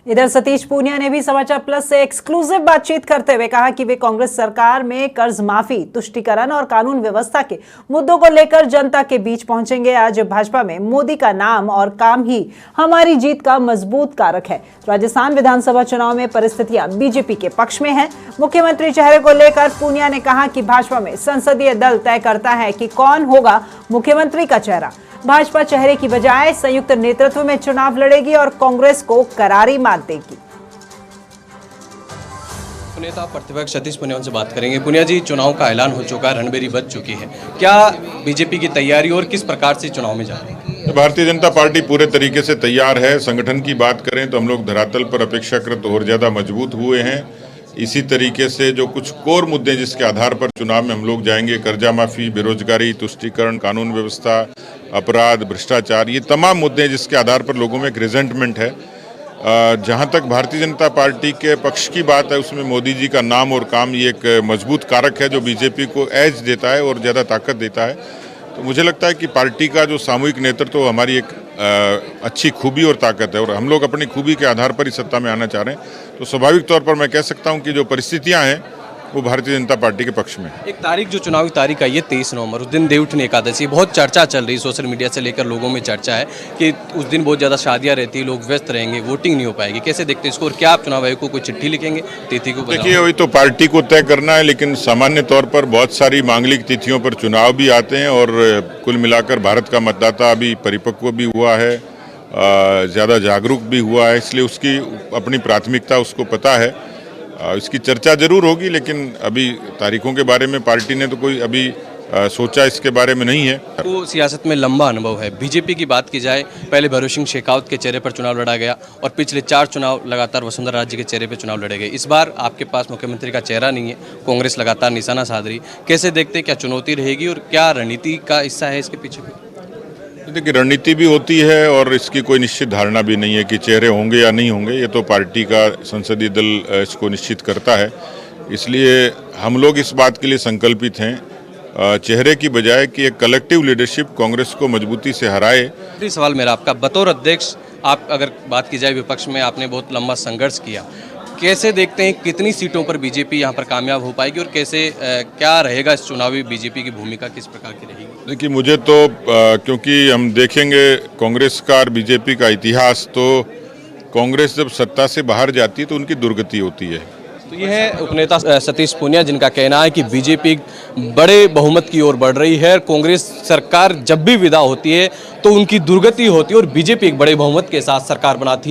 इधर सतीश पूनिया ने भी समाचार प्लस से एक्सक्लूसिव बातचीत करते हुए कहा कि वे कांग्रेस सरकार में कर्ज माफी, तुष्टीकरण और कानून व्यवस्था के मुद्दों को लेकर जनता के बीच पहुंचेंगे। आज भाजपा में मोदी का नाम और काम ही हमारी जीत का मजबूत कारक है। राजस्थान विधानसभा चुनाव में परिस्थितियां बीजेपी के पक्ष में है। मुख्यमंत्री चेहरे को लेकर पूनिया ने कहा कि भाजपा में संसदीय दल तय करता है कि कौन होगा मुख्यमंत्री का चेहरा। भाजपा चेहरे की बजाय संयुक्त नेतृत्व में चुनाव लड़ेगी और कांग्रेस को करारी मात देगी। नेता प्रतिपक्ष सतीश पूनिया से बात करेंगे। पूनिया जी, चुनाव का ऐलान हो चुका है, रणबेरी बज चुकी है, क्या बीजेपी की तैयारी और किस प्रकार से चुनाव में जा रही है? भारतीय जनता पार्टी पूरे तरीके से तैयार है। संगठन की बात करें तो हम लोग धरातल पर अपेक्षाकृत और ज्यादा मजबूत हुए हैं। इसी तरीके से जो कुछ कोर मुद्दे जिसके आधार पर चुनाव में हम लोग जाएंगे, कर्जा माफी, बेरोजगारी, तुष्टीकरण, कानून व्यवस्था, अपराध, भ्रष्टाचार, ये तमाम मुद्दे जिसके आधार पर लोगों में एक रिजेंटमेंट है। जहां तक भारतीय जनता पार्टी के पक्ष की बात है, उसमें मोदी जी का नाम और काम ये एक मजबूत कारक है जो बीजेपी को एज देता है और ज़्यादा ताकत देता है। तो मुझे लगता है कि पार्टी का जो सामूहिक नेतृत्व हमारी एक अच्छी खूबी और ताकत है और हम लोग अपनी खूबी के आधार पर ही सत्ता में आना चाह रहे हैं। तो स्वाभाविक तौर पर मैं कह सकता हूं कि जो परिस्थितियां हैं वो भारतीय जनता पार्टी के पक्ष में है। एक तारीख जो चुनावी तारीख आई है 23 नवंबर, उस दिन देवउठनी एकादशी, बहुत चर्चा चल रही, सोशल मीडिया से लेकर लोगों में चर्चा है कि उस दिन बहुत ज़्यादा शादियां रहती है, लोग व्यस्त रहेंगे, वोटिंग नहीं हो पाएगी। कैसे देखते हैं इसको और क्या आप चुनाव आयोग को कोई चिट्ठी लिखेंगे तिथि को? देखिए, वही तो पार्टी को तय करना है, लेकिन सामान्य तौर पर बहुत सारी मांगलिक तिथियों पर चुनाव भी आते हैं और कुल मिलाकर भारत का मतदाता अभी परिपक्व भी हुआ है, ज़्यादा जागरूक भी हुआ है, इसलिए उसकी अपनी प्राथमिकता उसको पता है। इसकी चर्चा जरूर होगी, लेकिन अभी तारीखों के बारे में पार्टी ने तो कोई अभी सोचा इसके बारे में नहीं है। वो सियासत में लंबा अनुभव है। बीजेपी की बात की जाए, पहले भैरों सिंह शेखावत के चेहरे पर चुनाव लड़ा गया और पिछले 4 चुनाव लगातार वसुंधरा राजे के चेहरे पर चुनाव लड़े गए। इस बार आपके पास मुख्यमंत्री का चेहरा नहीं है, कांग्रेस लगातार निशाना साध रही। कैसे देखते, क्या चुनौती रहेगी और क्या रणनीति का हिस्सा है इसके पीछे? देखिए, रणनीति भी होती है और इसकी कोई निश्चित धारणा भी नहीं है कि चेहरे होंगे या नहीं होंगे। ये तो पार्टी का संसदीय दल इसको निश्चित करता है। इसलिए हम लोग इस बात के लिए संकल्पित हैं चेहरे की बजाय कि एक कलेक्टिव लीडरशिप कांग्रेस को मजबूती से हराए। सवाल मेरा आपका, बतौर अध्यक्ष, आप अगर बात की जाए विपक्ष में आपने बहुत लंबा संघर्ष किया, कैसे देखते हैं कितनी सीटों पर बीजेपी यहाँ पर कामयाब हो पाएगी और कैसे क्या रहेगा इस चुनावी बीजेपी की भूमिका किस प्रकार की रहेगी? देखिए, मुझे तो क्योंकि हम देखेंगे कांग्रेस का और बीजेपी का इतिहास, तो कांग्रेस जब सत्ता से बाहर जाती है तो उनकी दुर्गति होती है। तो ये है उपनेता सतीश पूनिया, जिनका कहना है कि बीजेपी बड़े बहुमत की ओर बढ़ रही है। कांग्रेस सरकार जब भी विदा होती है तो उनकी दुर्गति होती है और बीजेपी एक बड़े बहुमत के साथ सरकार बनाती है।